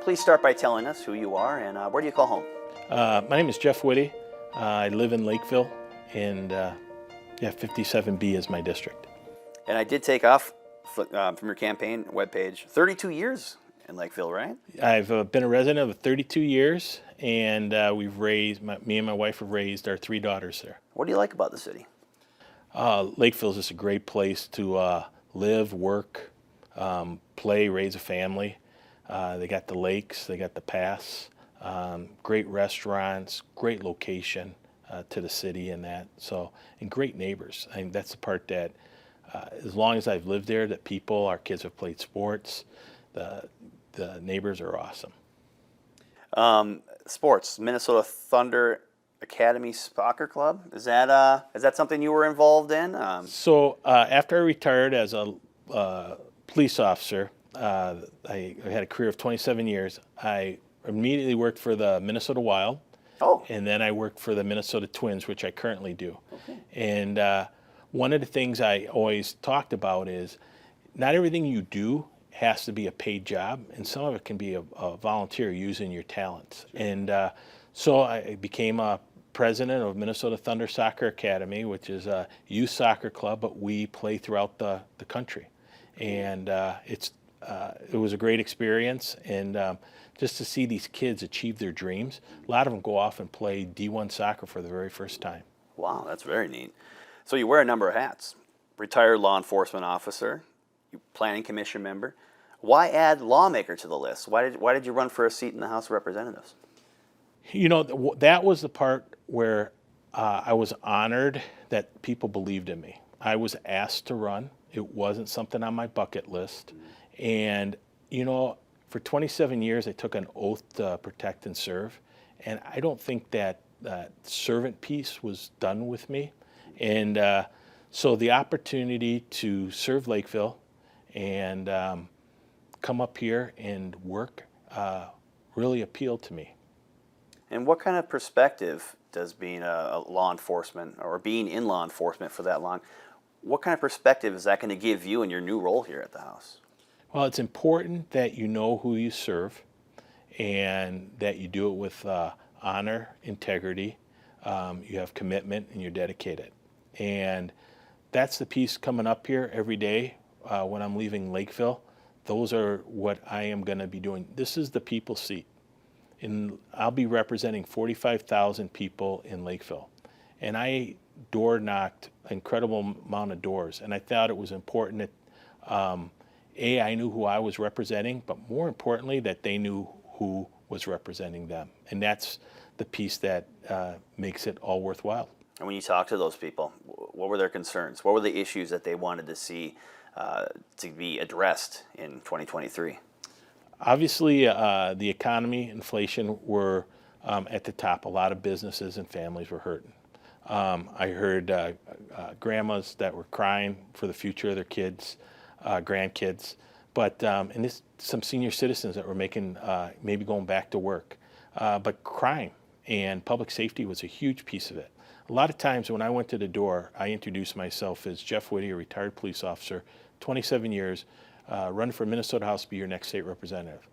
please start by telling us who you are and where do you call home? My name is Jeff Witte. I live in Lakeville, and 57B is my district. And I did take off from your campaign webpage, 32 years in Lakeville, right? I've been a resident of 32 years, and me and my wife have raised our 3 daughters there. What do you like about the city? Lakeville is just a great place to live, work, play, raise a family. They got the lakes, they got the pass, great restaurants, great location to the city and that. So, and great neighbors. I think that's the part that, as long as I've lived there, that our kids have played sports, the neighbors are awesome. Sports, Minnesota Thunder Academy Soccer Club. Is that something you were involved in? So after I retired as a police officer, I had a career of 27 years. I immediately worked for the Minnesota Wild. Oh. And then I worked for the Minnesota Twins, which I currently do. Okay. And one of the things I always talked about is not everything you do has to be a paid job, and some of it can be a volunteer using your talents. Sure. And so I became a president of Minnesota Thunder Soccer Academy, which is a youth soccer club, but we play throughout the country. And it was a great experience, and just to see these kids achieve their dreams. A lot of them go off and play D1 soccer for the very first time. Wow, that's very neat. So you wear a number of hats. Retired law enforcement officer, planning commission member. Why add lawmaker to the list? Why did you run for a seat in the House of Representatives? You know, that was the part where I was honored that people believed in me. I was asked to run. It wasn't something on my bucket list. And, you know, for 27 years, I took an oath to protect and serve. And I don't think that servant piece was done with me. And so the opportunity to serve Lakeville and come up here and work really appealed to me. And what kind of perspective does being a law enforcement, or being in law enforcement for that long, what kind of perspective is that going to give you in your new role here at the House? Well, it's important that you know who you serve and that you do it with honor, integrity, you have commitment, and you're dedicated. And that's the piece coming up here every day when I'm leaving Lakeville. Those are what I am going to be doing. This is the people's seat. And I'll be representing 45,000 people in Lakeville. And I door knocked an incredible amount of doors. And I thought it was important that, I knew who I was representing, but more importantly, that they knew who was representing them. And that's the piece that makes it all worthwhile. And when you talk to those people, what were their concerns? What were the issues that they wanted to see to be addressed in 2023? Obviously, the economy, inflation were at the top. A lot of businesses and families were hurting. I heard grandmas that were crying for the future of their kids, grandkids, but and some senior citizens that were making maybe going back to work. But crime and public safety was a huge piece of it. A lot of times when I went to the door, I introduced myself as Jeff Witte, a retired police officer, 27 years, running for Minnesota House to be your next state representative.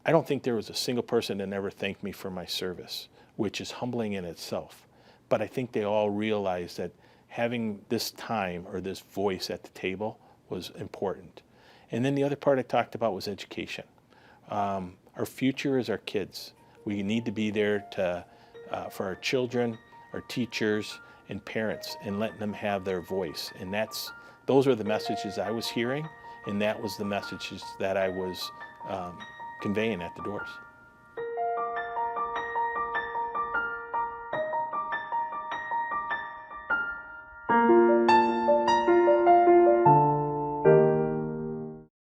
I don't think there was a single person that never thanked me for my service, which is humbling in itself. But I think they all realized that having this time or this voice at the table was important. And then the other part I talked about was education. Our future is our kids. We need to be there for our children, our teachers, and parents, and letting them have their voice. And those are the messages I was hearing, and that was the messages that I was conveying at the doors.